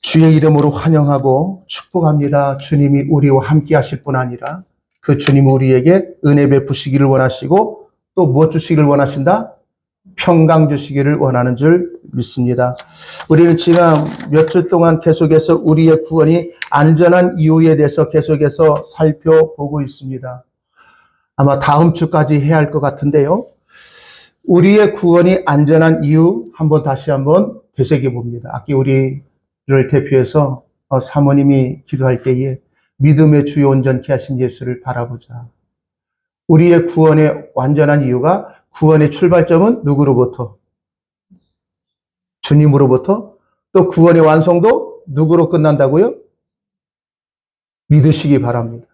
주의 이름으로 환영하고 축복합니다. 주님이 우리와 함께 하실 뿐 아니라 그 주님 우리에게 은혜 베푸시기를 원하시고 또 무엇 주시기를 원하신다? 평강 주시기를 원하는 줄 믿습니다. 우리는 지금 몇 주 동안 계속해서 우리의 구원이 안전한 이유에 대해서 계속해서 살펴보고 있습니다. 아마 다음 주까지 해야 할 것 같은데요. 우리의 구원이 안전한 이유 다시 한번 되새겨 봅니다. 아까 우리를 대표해서 사모님이 기도할 때에 믿음의 주요 온전케 하신 예수를 바라보자. 우리의 구원의 완전한 이유가 구원의 출발점은 누구로부터? 주님으로부터. 또 구원의 완성도 누구로 끝난다고요? 믿으시기 바랍니다.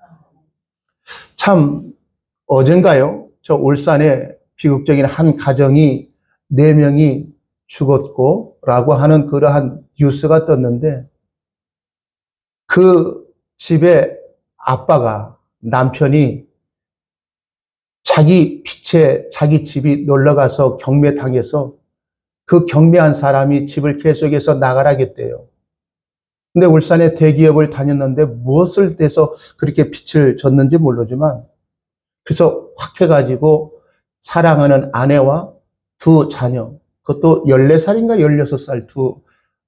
참 어젠가요? 저 울산에 비극적인 한 가정이 4명이 죽었고 라고 하는 그러한 뉴스가 떴는데 그 집에 아빠가 남편이 자기 빛에 자기 집이 놀러가서 경매당해서 그 경매한 사람이 집을 계속해서 나가라겠대요. 근데 울산에 대기업을 다녔는데 무엇을 대서 그렇게 빛을 줬는지 모르지만 그래서 확 해가지고 사랑하는 아내와 2 자녀, 그것도 14살인가 16살 2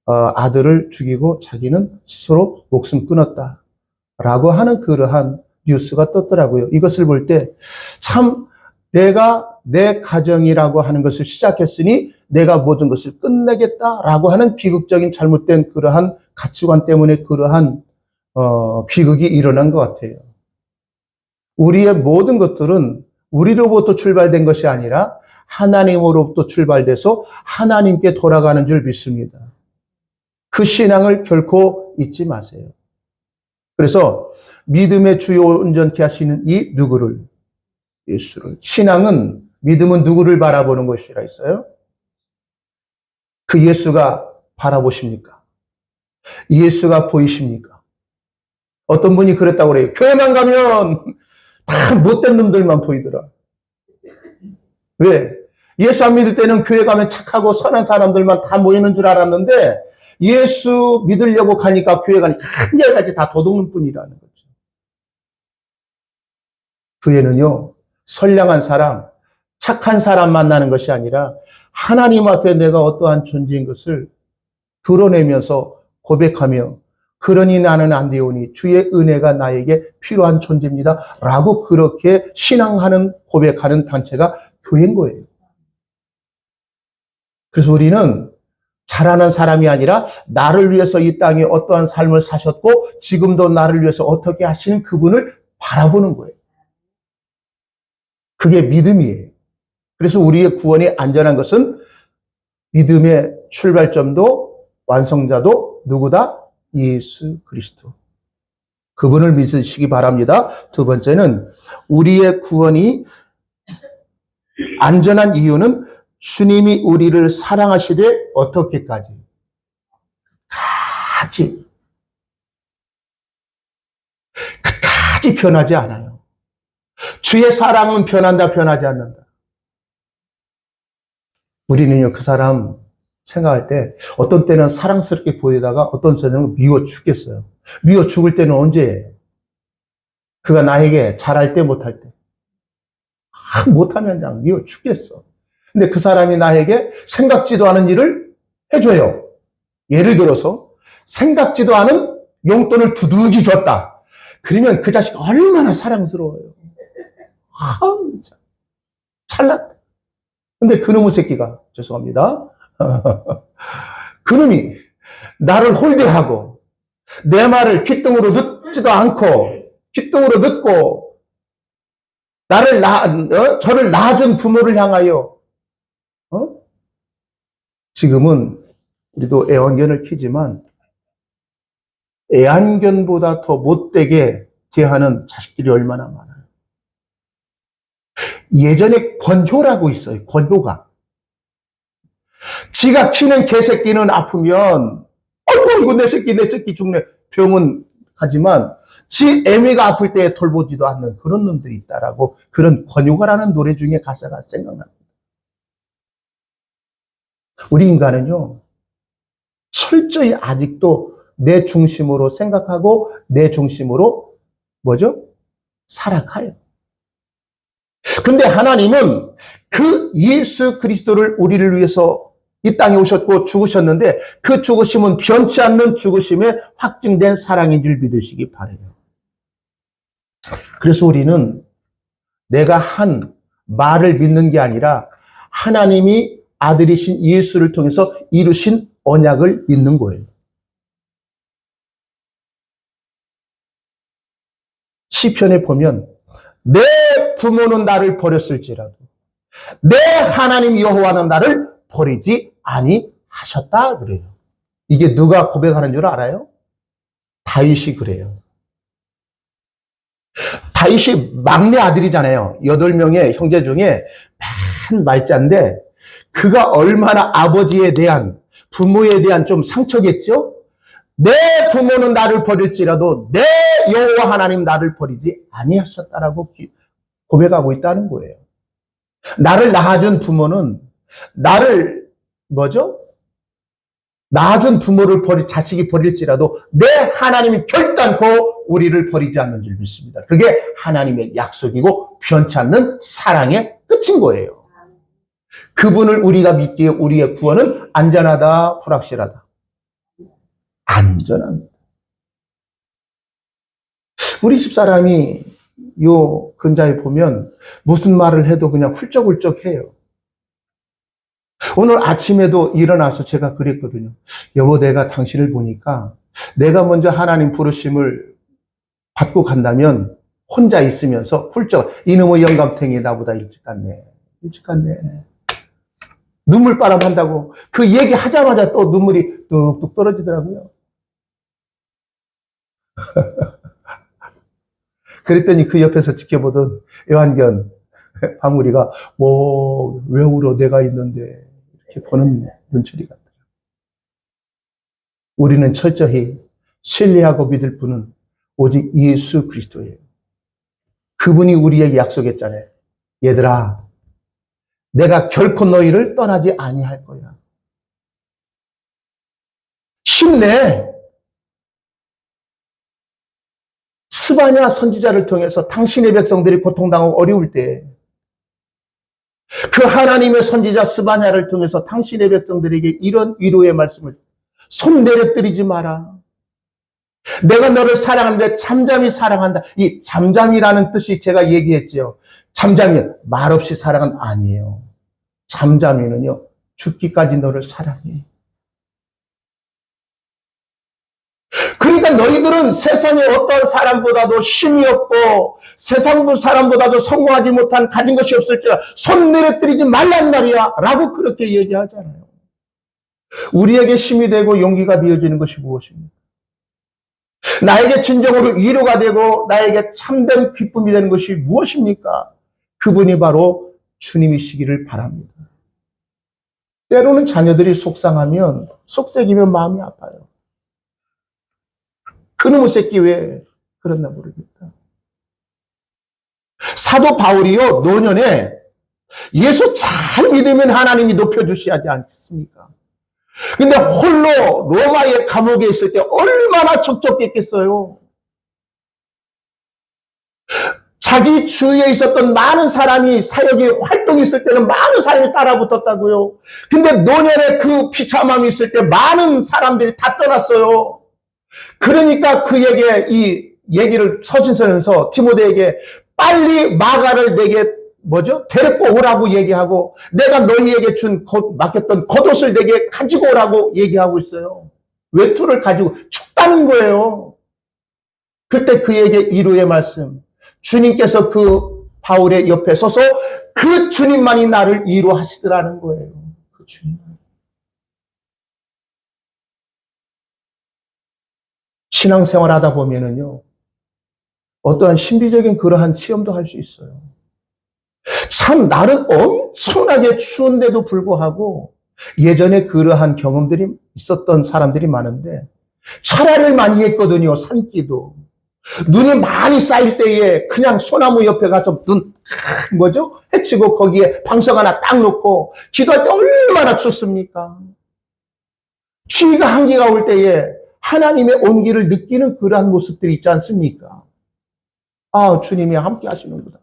아들을 죽이고 자기는 스스로 목숨 끊었다라고 하는 그러한 뉴스가 떴더라고요. 이것을 볼 때 참 내가 내 가정이라고 하는 것을 시작했으니 내가 모든 것을 끝내겠다라고 하는 비극적인 잘못된 그러한 가치관 때문에 그러한 비극이 일어난 것 같아요. 우리의 모든 것들은 우리로부터 출발된 것이 아니라 하나님으로부터 출발돼서 하나님께 돌아가는 줄 믿습니다. 그 신앙을 결코 잊지 마세요. 그래서 믿음의 주요 온전케 하시는 이 누구를? 예수를. 신앙은, 믿음은 누구를 바라보는 것이라 했어요? 그 예수가 바라보십니까? 예수가 보이십니까? 어떤 분이 그랬다고 그래요. 교회만 가면 다 못된 놈들만 보이더라. 왜? 예수 안 믿을 때는 교회 가면 착하고 선한 사람들만 다 모이는 줄 알았는데 예수 믿으려고 가니까 교회 가니까 한결같이 다 도둑놈 뿐이라는 거죠. 교회는요, 선량한 사람, 착한 사람 만나는 것이 아니라 하나님 앞에 내가 어떠한 존재인 것을 드러내면서 고백하며 그러니 나는 안 되오니 주의 은혜가 나에게 필요한 존재입니다. 라고 그렇게 신앙하는, 고백하는 단체가 교회인 거예요. 그래서 우리는 잘하는 사람이 아니라 나를 위해서 이 땅에 어떠한 삶을 사셨고 지금도 나를 위해서 어떻게 하시는 그분을 바라보는 거예요. 그게 믿음이에요. 그래서 우리의 구원이 안전한 것은 믿음의 출발점도 완성자도 누구다? 예수 그리스도. 그분을 믿으시기 바랍니다. 2번째는 우리의 구원이 안전한 이유는 주님이 우리를 사랑하시되 어떻게까지? 끝까지 변하지 않아요. 주의 사랑은 변한다, 변하지 않는다. 우리는요, 그 사람 생각할 때 어떤 때는 사랑스럽게 보이다가 어떤 때는 미워 죽겠어요. 미워 죽을 때는 언제예요? 그가 나에게 잘할 때, 못할 때. 못하면 그냥 미워 죽겠어. 근데 그 사람이 나에게 생각지도 않은 일을 해줘요. 예를 들어서 생각지도 않은 용돈을 두둑이 줬다. 그러면 그 자식 얼마나 사랑스러워요. 찰났다. 근데 그놈의 새끼가, 죄송합니다. 그놈이 나를 홀대하고 내 말을 귓등으로 듣지도 않고 귓등으로 듣고 저를 낳아준 부모를 향하여 지금은 우리도 애완견을 키지만 애완견보다 더 못되게 대하는 자식들이 얼마나 많아요. 예전에 권효라고 있어요. 권효가. 지가 키는 개새끼는 아프면 아이고 내 새끼 죽네. 병은 하지만 지 애미가 아플 때 돌보지도 않는 그런 놈들이 있다라고 그런 권효가라는 노래 중에 가사가 생각납니다. 우리 인간은요 철저히 아직도 내 중심으로 생각하고 내 중심으로 뭐죠? 살아가요. 근데 하나님은 그 예수 그리스도를 우리를 위해서 이 땅에 오셨고 죽으셨는데 그 죽으심은 변치 않는 죽으심에 확증된 사랑인 줄 믿으시기 바라요. 그래서 우리는 내가 한 말을 믿는 게 아니라 하나님이 아들이신 예수를 통해서 이루신 언약을 믿는 거예요. 시편에 보면 내 부모는 나를 버렸을지라도 내 하나님 여호와는 나를 버리지 아니하셨다 그래요. 이게 누가 고백하는 줄 알아요? 다윗이 그래요. 다윗이 막내 아들이잖아요. 8명의 형제 중에 맨 말자인데 그가 얼마나 아버지에 대한 부모에 대한 좀 상처겠죠? 내 부모는 나를 버릴지라도 내 여호와 하나님 나를 버리지 아니하셨다라고 고백하고 있다는 거예요. 나를 낳아준 부모는 나를 낳아준 부모를 자식이 버릴지라도 내 하나님이 결단코 우리를 버리지 않는 줄 믿습니다. 그게 하나님의 약속이고 변치 않는 사랑의 끝인 거예요. 그분을 우리가 믿기에 우리의 구원은 안전하다, 불확실하다. 안전합니다. 우리 집사람이 요 근자에 보면 무슨 말을 해도 그냥 훌쩍훌쩍 해요. 오늘 아침에도 일어나서 제가 그랬거든요. 여보, 내가 당신을 보니까 내가 먼저 하나님 부르심을 받고 간다면 혼자 있으면서 훌쩍 이놈의 영감탱이 나보다 일찍 갔네. 일찍 갔네. 눈물바람 한다고 그 얘기 하자마자 또 눈물이 뚝뚝 떨어지더라고요. 그랬더니 그 옆에서 지켜보던 요한견 방울이가 왜 울어 내가 있는데 이렇게 보는 눈초리 같아요. 우리는 철저히 신뢰하고 믿을 분은 오직 예수 그리스도예요. 그분이 우리에게 약속했잖아요. 얘들아, 내가 결코 너희를 떠나지 아니할 거야. 힘내. 스바냐 선지자를 통해서 당신의 백성들이 고통당하고 어려울 때 그 하나님의 선지자 스바냐를 통해서 당신의 백성들에게 이런 위로의 말씀을 손 내려뜨리지 마라. 내가 너를 사랑하는데 잠잠히 사랑한다. 이 잠잠이라는 뜻이 제가 얘기했지요. 잠잠이 말없이 사랑은 아니에요. 잠잠이는요, 죽기까지 너를 사랑해. 그러니까 너희들은 세상의 어떤 사람보다도 힘이 없고 세상 사람보다도 성공하지 못한 가진 것이 없을지라 손 내려뜨리지 말란 말이야 라고 그렇게 얘기하잖아요. 우리에게 힘이 되고 용기가 되어지는 것이 무엇입니까? 나에게 진정으로 위로가 되고 나에게 참된 기쁨이 되는 것이 무엇입니까? 그분이 바로 주님이시기를 바랍니다. 때로는 자녀들이 속상하면 속색이면 마음이 아파요. 그놈의 새끼 왜 그랬나 모르겠다. 사도 바울이요, 노년에 예수 잘 믿으면 하나님이 높여주셔야 하지 않겠습니까? 근데 홀로 로마의 감옥에 있을 때 얼마나 적적했겠어요. 자기 주위에 있었던 많은 사람이 사역이 활동이 있을 때는 많은 사람이 따라붙었다고요. 근데 노년에 그 비참함이 있을 때 많은 사람들이 다 떠났어요. 그러니까 그에게 이 얘기를 서신서에서 디모데에게 빨리 마가를 내게 데리고 오라고 얘기하고 내가 너희에게 맡겼던 겉옷을 내게 가지고 오라고 얘기하고 있어요. 외투를 가지고 춥다는 거예요. 그때 그에게 위로의 말씀, 주님께서 그 바울의 옆에 서서 그 주님만이 나를 위로하시더라는 거예요. 그 주님. 신앙생활 하다 보면은요, 어떠한 신비적인 그러한 체험도 할 수 있어요. 참, 날은 엄청나게 추운데도 불구하고 예전에 그러한 경험들이 있었던 사람들이 많은데 철야를 많이 했거든요, 산기도. 눈이 많이 쌓일 때에 그냥 소나무 옆에 가서 해치고 거기에 방석 하나 딱 놓고 기도할 때 얼마나 춥습니까? 추위가 한기가 올 때에 하나님의 온기를 느끼는 그러한 모습들이 있지 않습니까? 아, 주님이 함께 하시는구나.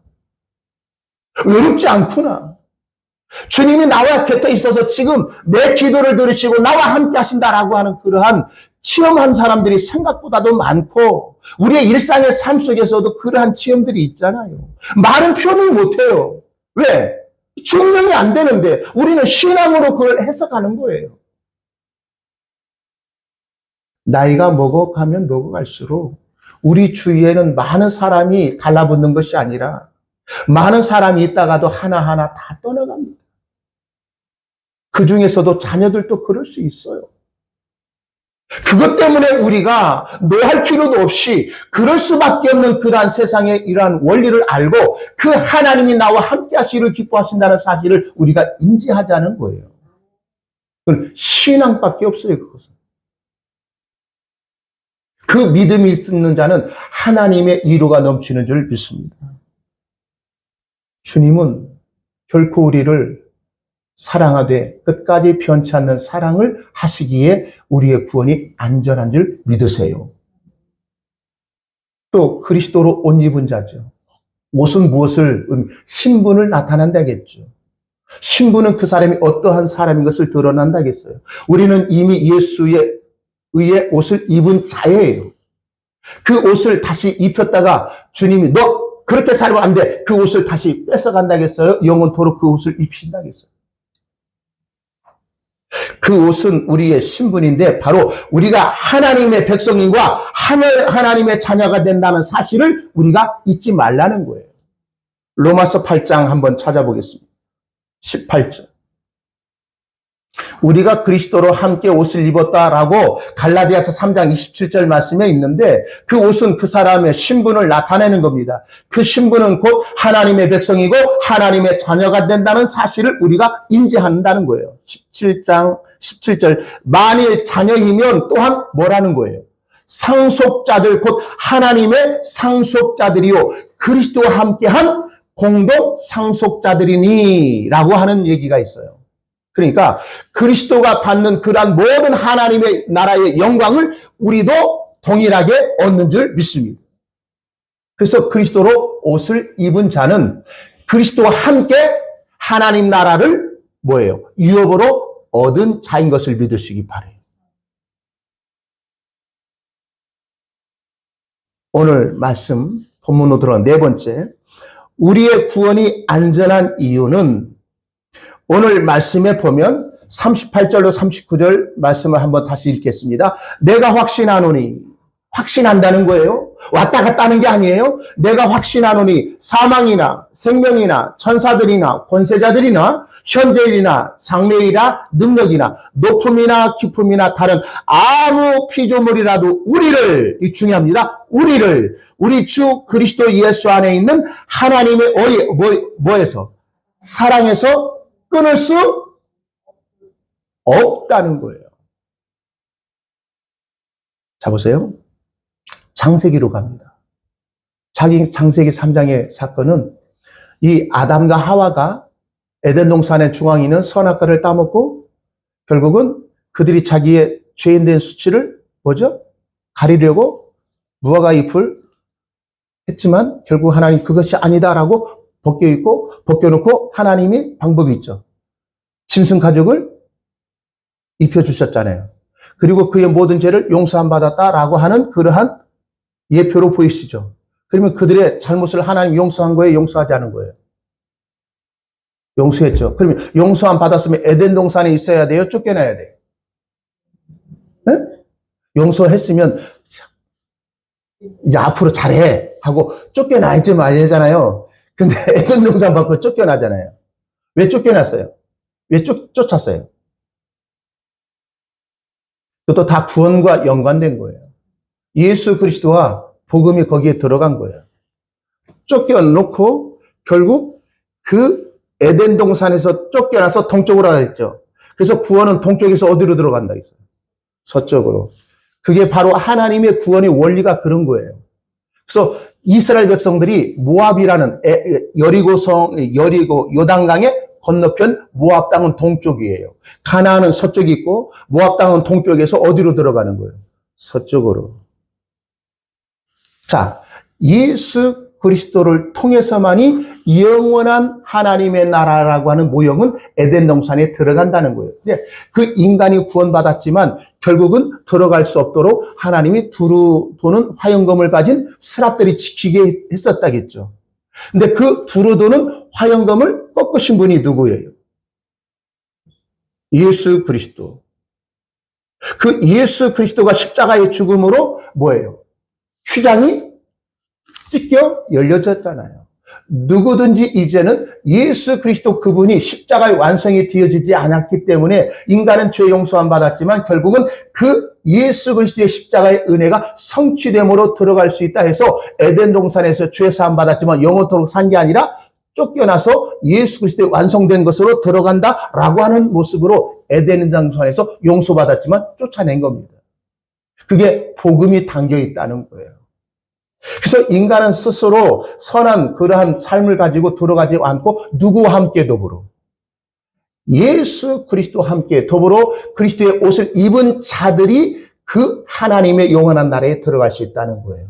외롭지 않구나. 주님이 나와 곁에 있어서 지금 내 기도를 들으시고 나와 함께 하신다라고 하는 그러한 체험한 사람들이 생각보다도 많고, 우리의 일상의 삶 속에서도 그러한 체험들이 있잖아요. 말은 표현을 못해요. 왜? 증명이 안 되는데 우리는 신앙으로 그걸 해석하는 거예요. 나이가 먹어가면 먹어갈수록 우리 주위에는 많은 사람이 달라붙는 것이 아니라 많은 사람이 있다가도 하나하나 다 떠나갑니다. 그 중에서도 자녀들도 그럴 수 있어요. 그것 때문에 우리가 노할 필요도 없이 그럴 수밖에 없는 그러한 세상의 이러한 원리를 알고 그 하나님이 나와 함께 하시기를 기뻐하신다는 사실을 우리가 인지하자는 거예요. 그건 신앙밖에 없어요, 그것은. 그 믿음이 있는 자는 하나님의 위로가 넘치는 줄 믿습니다. 주님은 결코 우리를 사랑하되 끝까지 변치 않는 사랑을 하시기에 우리의 구원이 안전한 줄 믿으세요. 또 그리스도로 옷 입은 자죠. 옷은 무엇을, 신분을 나타낸다겠죠. 신분은 그 사람이 어떠한 사람인 것을 드러난다겠어요. 우리는 이미 예수의 의의 옷을 입은 자예요. 그 옷을 다시 입혔다가 주님이 너 그렇게 살면 안 돼. 그 옷을 다시 뺏어간다겠어요? 영원토록 그 옷을 입히신다겠어요? 그 옷은 우리의 신분인데 바로 우리가 하나님의 백성인과 하나님의 자녀가 된다는 사실을 우리가 잊지 말라는 거예요. 로마서 8장 한번 찾아보겠습니다. 18절. 우리가 그리스도로 함께 옷을 입었다라고 갈라디아서 3장 27절 말씀에 있는데 그 옷은 그 사람의 신분을 나타내는 겁니다. 그 신분은 곧 하나님의 백성이고 하나님의 자녀가 된다는 사실을 우리가 인지한다는 거예요. 17장 17절. 만일 자녀이면 또한 뭐라는 거예요? 상속자들 곧 하나님의 상속자들이요 그리스도와 함께한 공동 상속자들이니 라고 하는 얘기가 있어요. 그러니까 그리스도가 받는 그러한 모든 하나님의 나라의 영광을 우리도 동일하게 얻는 줄 믿습니다. 그래서 그리스도로 옷을 입은 자는 그리스도와 함께 하나님 나라를 뭐예요? 유업으로 얻은 자인 것을 믿으시기 바라요. 오늘 말씀 본문으로 들어간 네 번째, 우리의 구원이 안전한 이유는 오늘 말씀에 보면 38절로 39절 말씀을 한번 다시 읽겠습니다. 내가 확신하노니, 확신한다는 거예요. 왔다 갔다 하는 게 아니에요. 내가 확신하노니 사망이나 생명이나 천사들이나 권세자들이나 현재일이나 장래일이나 능력이나 높음이나 깊음이나 다른 아무 피조물이라도 우리를, 이 중요합니다. 우리를 우리 주 그리스도 예수 안에 있는 하나님의 뭐에서? 사랑에서 끊을 수 없다는 거예요. 자, 보세요. 창세기로 갑니다. 창세기 3장의 사건은 이 아담과 하와가 에덴 동산의 중앙에 있는 선악과를 따먹고 결국은 그들이 자기의 죄인된 수치를 뭐죠? 가리려고 무화과 잎을 했지만 결국 하나님 그것이 아니다라고 벗겨놓고 하나님이 방법이 있죠. 짐승 가죽을 입혀주셨잖아요. 그리고 그의 모든 죄를 용서함 받았다라고 하는 그러한 예표로 보이시죠. 그러면 그들의 잘못을 하나님 용서한 거예요? 용서하지 않은 거예요? 용서했죠. 그러면 용서함 받았으면 에덴 동산에 있어야 돼요? 쫓겨나야 돼요? 네? 용서했으면 이제 앞으로 잘해 하고 쫓겨나야지 말잖아요. 근데 에덴 동산 밖으로 쫓겨나잖아요. 왜 쫓겨났어요? 왜 쫓았어요? 그것도 다 구원과 연관된 거예요. 예수 그리스도와 복음이 거기에 들어간 거예요. 쫓겨놓고 결국 그 에덴 동산에서 쫓겨나서 동쪽으로 가겠죠. 그래서 구원은 동쪽에서 어디로 들어간다 했어요? 서쪽으로. 그게 바로 하나님의 구원의 원리가 그런 거예요. 그래서 이스라엘 백성들이 모압이라는 여리고 요단강의 건너편 모압 땅은 동쪽이에요. 가나안은 서쪽이 있고 모압 땅은 동쪽에서 어디로 들어가는 거예요? 서쪽으로. 자, 예수 그리스도를 통해서만이 영원한 하나님의 나라라고 하는 모형은 에덴 동산에 들어간다는 거예요. 이제 그 인간이 구원받았지만 결국은 들어갈 수 없도록 하나님이 두루 도는 화영검을 가진 스랍들이 지키게 했었다겠죠. 근데 그 두루 도는 화영검을 꺾으신 분이 누구예요? 예수 그리스도. 그 예수 그리스도가 십자가의 죽음으로 뭐예요? 휘장이 찢겨 열려졌잖아요. 누구든지 이제는 예수 그리스도 그분이 십자가의 완성이 되어지지 않았기 때문에 인간은 죄 용서함 받았지만 결국은 그 예수 그리스도의 십자가의 은혜가 성취됨으로 들어갈 수 있다 해서 에덴 동산에서 죄 사함 받았지만 영원토록 산 게 아니라 쫓겨나서 예수 그리스도의 완성된 것으로 들어간다라고 하는 모습으로 에덴 동산에서 용서받았지만 쫓아낸 겁니다. 그게 복음이 담겨 있다는 거예요. 그래서 인간은 스스로 선한 그러한 삶을 가지고 들어가지 않고 누구와 함께 더불어? 예수 그리스도와 함께 더불어 그리스도의 옷을 입은 자들이 그 하나님의 영원한 나라에 들어갈 수 있다는 거예요.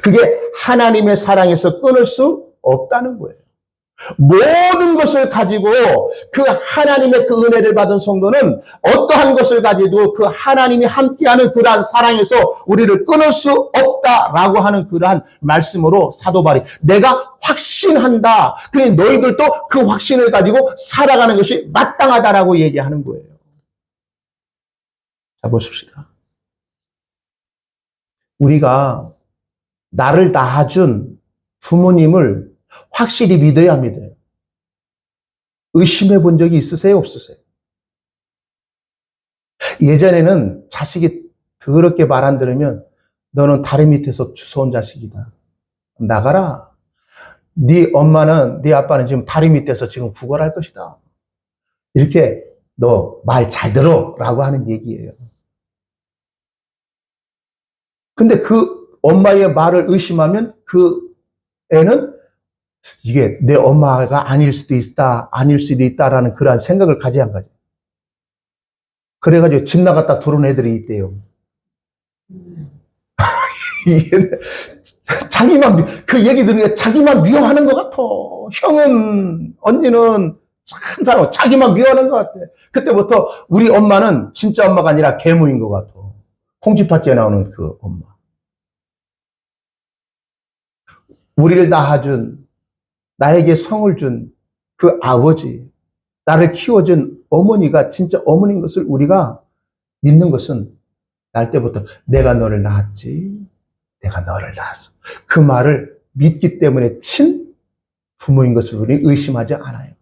그게 하나님의 사랑에서 끊을 수 없다는 거예요. 모든 것을 가지고 그 하나님의 그 은혜를 받은 성도는 어떠한 것을 가지고 그 하나님이 함께하는 그러한 사랑에서 우리를 끊을 수 없다라고 하는 그러한 말씀으로 사도 바울이 내가 확신한다. 그러니 너희들도 그 확신을 가지고 살아가는 것이 마땅하다라고 얘기하는 거예요. 자, 보십시다. 우리가 나를 낳아준 부모님을 확실히 믿어야 믿어요. 의심해 본 적이 있으세요? 없으세요? 예전에는 자식이 더럽게 말 안 들으면 너는 다리 밑에서 주워온 자식이다. 나가라. 네 엄마는, 네 아빠는 지금 다리 밑에서 지금 구걸할 것이다. 이렇게 너 말 잘 들어 라고 하는 얘기예요. 근데 그 엄마의 말을 의심하면 그 애는 이게 내 엄마가 아닐 수도 있다라는 그러한 생각을 가져야 한 거죠. 그래가지고 집 나갔다 들어온 애들이 있대요. 이게 그 얘기 들으니까 자기만 미워하는 것 같아. 형은, 언니는 참 잘하고 자기만 미워하는 것 같아. 그때부터 우리 엄마는 진짜 엄마가 아니라 계모인 것 같아. 콩쥐팥지에 나오는 그 엄마. 우리를 낳아준, 나에게 성을 준 그 아버지, 나를 키워준 어머니가 진짜 어머니인 것을 우리가 믿는 것은 날 때부터 내가 너를 낳았지, 내가 너를 낳았어. 그 말을 믿기 때문에 친 부모인 것을 우리 의심하지 않아요.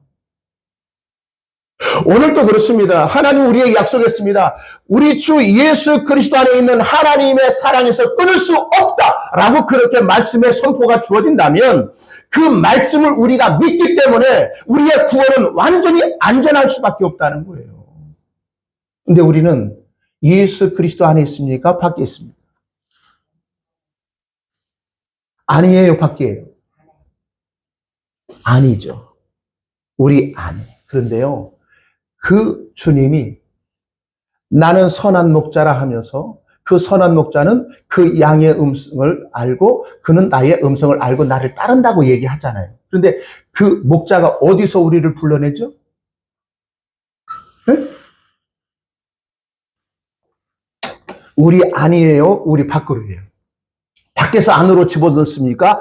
오늘도 그렇습니다. 하나님 우리에게 약속했습니다. 우리 주 예수 그리스도 안에 있는 하나님의 사랑에서 끊을 수 없다라고 그렇게 말씀의 선포가 주어진다면 그 말씀을 우리가 믿기 때문에 우리의 구원은 완전히 안전할 수밖에 없다는 거예요. 근데 우리는 예수 그리스도 안에 있습니까? 밖에 있습니까? 아니에요, 밖이에요? 아니죠. 우리 안에. 그런데요, 그 주님이 나는 선한 목자라 하면서 그 선한 목자는 그 양의 음성을 알고 그는 나의 음성을 알고 나를 따른다고 얘기하잖아요. 그런데 그 목자가 어디서 우리를 불러내죠? 네? 우리 안이에요? 우리 밖으로예요? 밖에서 안으로 집어넣습니까?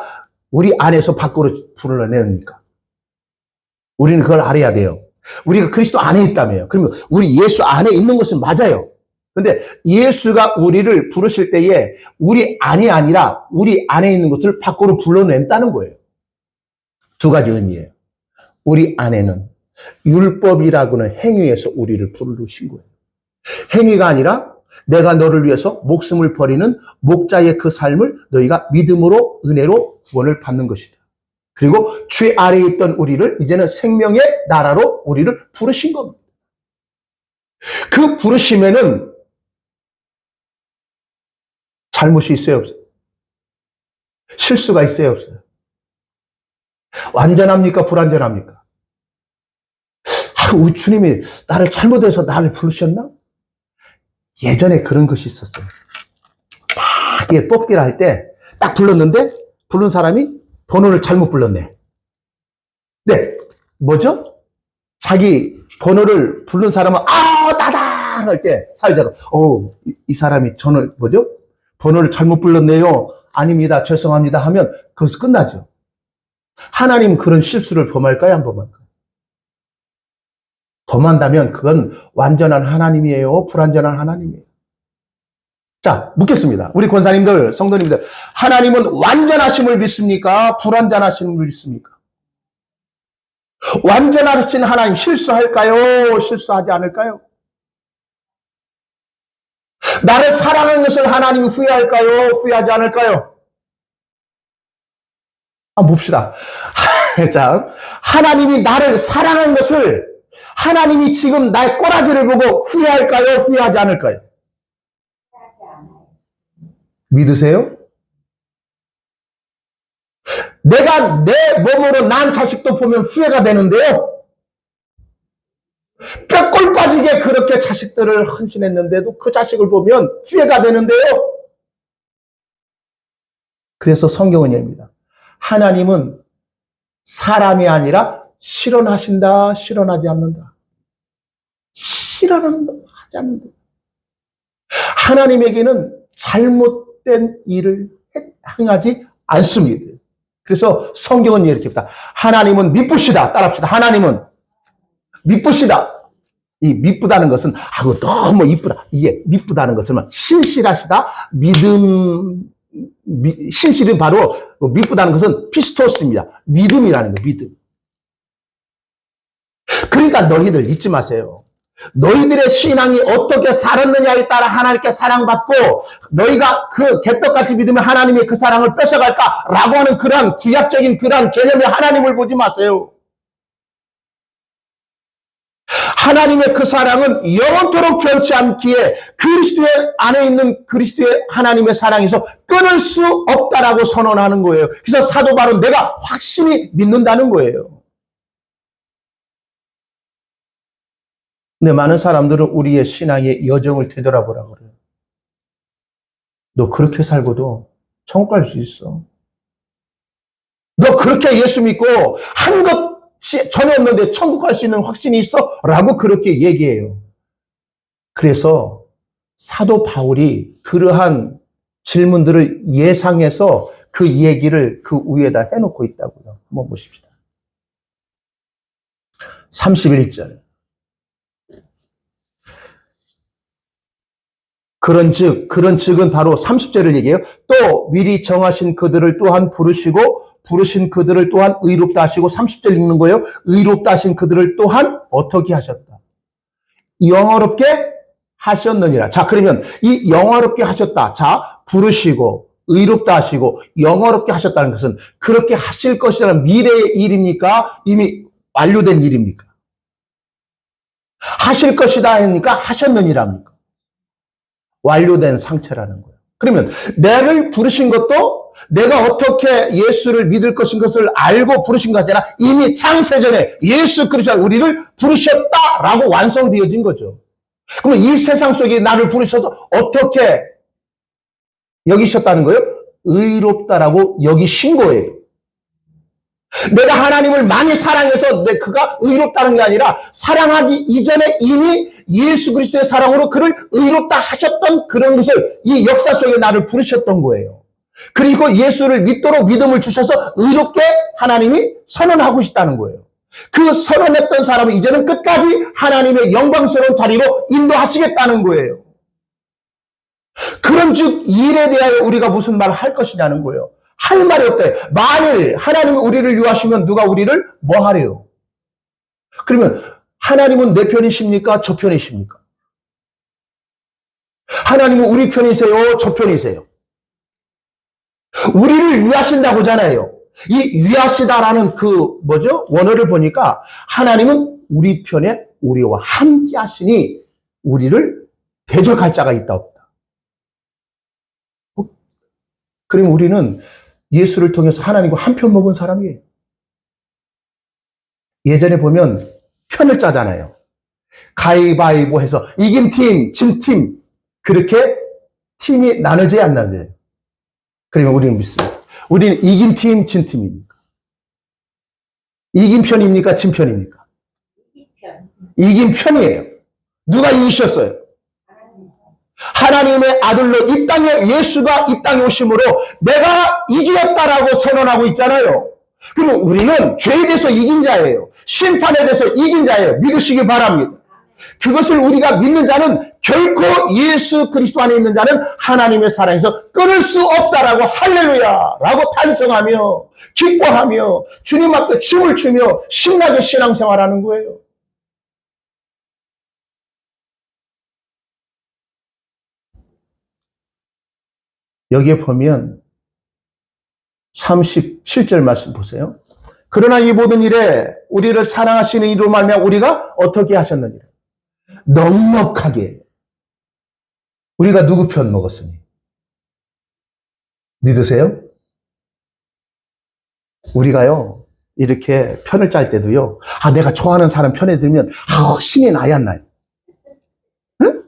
우리 안에서 밖으로 불러냅니까? 우리는 그걸 알아야 돼요. 우리가 그리스도 안에 있다며요. 그러면 우리 예수 안에 있는 것은 맞아요. 그런데 예수가 우리를 부르실 때에 우리 안이 아니라 우리 안에 있는 것을 밖으로 불러낸다는 거예요. 두 가지 의미예요. 우리 안에는 율법이라고는 행위에서 우리를 부르신 거예요. 행위가 아니라 내가 너를 위해서 목숨을 버리는 목자의 그 삶을 너희가 믿음으로 은혜로 구원을 받는 것이다. 그리고 죄 아래에 있던 우리를 이제는 생명의 나라로 우리를 부르신 겁니다. 그 부르심에는 잘못이 있어요, 없어요? 실수가 있어요, 없어요? 완전합니까, 불완전합니까? 우리 주님이 나를 잘못해서 나를 부르셨나? 예전에 그런 것이 있었어요. 이게 뽑기를 할 때 딱 불렀는데 부른 사람이 번호를 잘못 불렀네. 네, 뭐죠? 자기 번호를 부른 사람은 나다 할 때 사회자가 이 사람이 번호를 잘못 불렀네요. 아닙니다. 죄송합니다. 하면 거기서 끝나죠. 하나님 그런 실수를 범할까요? 안 범할까요? 범한다면 그건 완전한 하나님이에요? 불완전한 하나님이에요? 자, 묻겠습니다. 우리 권사님들, 성도님들, 하나님은 완전하심을 믿습니까? 불완전하심을 믿습니까? 완전하신 하나님 실수할까요? 실수하지 않을까요? 나를 사랑하는 것을 하나님이 후회할까요? 후회하지 않을까요? 봅시다. 자, 하나님이 나를 사랑하는 것을 하나님이 지금 나의 꼬라지를 보고 후회할까요? 후회하지 않을까요? 믿으세요? 내가 내 몸으로 난 자식도 보면 후회가 되는데요. 뼈골 빠지게 그렇게 자식들을 헌신했는데도 그 자식을 보면 후회가 되는데요. 그래서 성경은 얘기합니다. 하나님은 사람이 아니라 실현하신다, 실현하지 않는다. 실현하지 않는다. 하나님에게는 잘못된 일을 행하지 않습니다. 그래서 성경은 이렇게 합니다. 하나님은 미쁘시다. 따라합시다. 하나님은 미쁘시다. 이 미쁘다는 것은 너무 이쁘다. 이게 미쁘다는 것은 신실하시다. 신실이 바로 미쁘다는 것은 피스토스입니다. 믿음이라는 거예요. 믿음. 그러니까 너희들 잊지 마세요. 너희들의 신앙이 어떻게 살았느냐에 따라 하나님께 사랑받고 너희가 그 개떡같이 믿으면 하나님이 그 사랑을 뺏어갈까라고 하는 그러한 구약적인 그러한 개념의 하나님을 보지 마세요. 하나님의 그 사랑은 영원토록 변치 않기에 그리스도의 안에 있는 그리스도의 하나님의 사랑에서 끊을 수 없다라고 선언하는 거예요. 그래서 사도 바울은 내가 확실히 믿는다는 거예요. 근데 많은 사람들은 우리의 신앙의 여정을 되돌아보라고 그래요. 너 그렇게 살고도 천국 갈 수 있어. 너 그렇게 예수 믿고 한 것이 전혀 없는데 천국 갈 수 있는 확신이 있어? 라고 그렇게 얘기해요. 그래서 사도 바울이 그러한 질문들을 예상해서 그 얘기를 그 위에다 해놓고 있다고요. 한번 보십시다. 31절. 그런즉은 바로 30절을 얘기해요. 또 미리 정하신 그들을 또한 부르시고 부르신 그들을 또한 의롭다 하시고 30절 읽는 거예요. 의롭다 하신 그들을 또한 어떻게 하셨다? 영화롭게 하셨느니라. 자, 그러면 이 영화롭게 하셨다. 자, 부르시고 의롭다 하시고 영화롭게 하셨다는 것은 그렇게 하실 것이라는 미래의 일입니까? 이미 완료된 일입니까? 하실 것이다 하니까 하셨느니랍니까? 완료된 상태라는 거예요. 그러면 나를 부르신 것도 내가 어떻게 예수를 믿을 것인 것을 알고 부르신 것이 아니라 이미 창세전에 예수 그리스도 우리를 부르셨다라고 완성되어진 거죠. 그러면 이 세상 속에 나를 부르셔서 어떻게 여기셨다는 거예요? 의롭다라고 여기신 거예요. 내가 하나님을 많이 사랑해서 그가 의롭다는 게 아니라 사랑하기 이전에 이미 예수 그리스도의 사랑으로 그를 의롭다 하셨던 그런 것을 이 역사 속에 나를 부르셨던 거예요. 그리고 예수를 믿도록 믿음을 주셔서 의롭게 하나님이 선언하고 싶다는 거예요. 그 선언했던 사람은 이제는 끝까지 하나님의 영광스러운 자리로 인도하시겠다는 거예요. 그런즉 일에 대하여 우리가 무슨 말을 할 것이냐는 거예요. 할 말이 없대. 만일 하나님이 우리를 유하시면 누가 우리를 뭐 하래요? 그러면 하나님은 내 편이십니까? 저 편이십니까? 하나님은 우리 편이세요? 저 편이세요? 우리를 위하신다고 하잖아요. 이 위하시다라는 그 원어를 보니까 하나님은 우리 편에 우리와 함께 하시니 우리를 대적할 자가 있다 없다. 그럼 우리는 예수를 통해서 하나님과 한 편 먹은 사람이에요. 예전에 보면 편을 짜잖아요. 가위바위보 해서 이긴 팀, 진 팀 그렇게 팀이 나눠져야 안 나눠져요. 그러면 우리는 믿습니다. 우리는 이긴 팀, 진 팀입니까? 이긴 편입니까? 진 편입니까? 이긴 편이에요. 누가 이기셨어요? 하나님의 아들로 이 땅에 예수가 이 땅에 오심으로 내가 이겼다라고 선언하고 있잖아요. 그럼 우리는 죄에 대해서 이긴 자예요. 심판에 대해서 이긴 자예요. 믿으시기 바랍니다. 그것을 우리가 믿는 자는 결코 예수 그리스도 안에 있는 자는 하나님의 사랑에서 끊을 수 없다라고 할렐루야라고 탄성하며 기뻐하며 주님 앞에 춤을 추며 신나게 신앙생활하는 거예요. 여기에 보면 37절 말씀 보세요. 그러나 이 모든 일에 우리를 사랑하시는 이로 말미암아 우리가 어떻게 하셨느니라. 넉넉하게 우리가 누구 편 먹었으니 믿으세요? 우리가요 이렇게 편을 짤 때도요 내가 좋아하는 사람 편에 들면 신이 나야 안 나요? 응?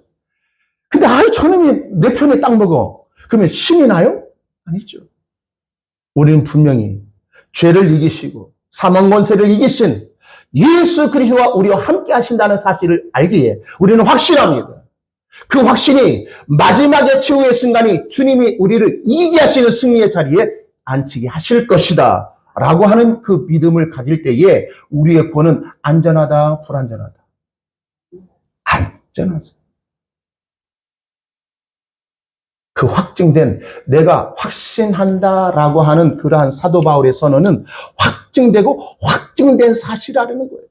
근데 저놈이 내 편에 딱 먹어 그러면 신이 나요? 아니죠. 우리는 분명히 죄를 이기시고 사망 권세를 이기신 예수 그리스도와 우리와 함께 하신다는 사실을 알기에 우리는 확신합니다. 그 확신이 마지막의 최후의 순간이 주님이 우리를 이기게 하시는 승리의 자리에 앉히게 하실 것이다 라고 하는 그 믿음을 가질 때에 우리의 구원은 안전하다 불안전하다? 안전하다. 그 확증된 내가 확신한다라고 하는 그러한 사도 바울의 선언은 확증되고 확증된 사실이라는 거예요.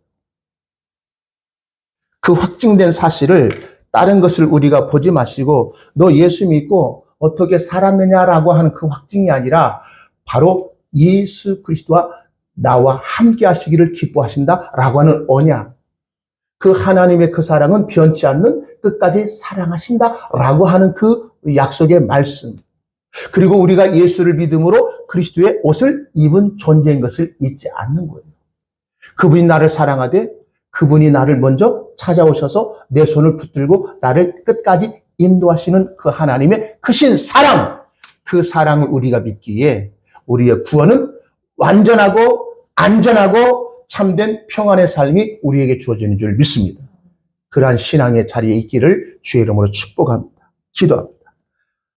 그 확증된 사실을 다른 것을 우리가 보지 마시고 너 예수 믿고 어떻게 살았느냐라고 하는 그 확증이 아니라 바로 예수 그리스도와 나와 함께 하시기를 기뻐하신다라고 하는 언약. 그 하나님의 그 사랑은 변치 않는 끝까지 사랑하신다라고 하는 그 약속의 말씀. 그리고 우리가 예수를 믿음으로 그리스도의 옷을 입은 존재인 것을 잊지 않는 거예요. 그분이 나를 사랑하되 그분이 나를 먼저 찾아오셔서 내 손을 붙들고 나를 끝까지 인도하시는 그 하나님의 크신 사랑. 그 사랑을 우리가 믿기에 우리의 구원은 완전하고 안전하고 참된 평안의 삶이 우리에게 주어지는 줄 믿습니다. 그러한 신앙의 자리에 있기를 주의 이름으로 축복합니다. 기도합니다.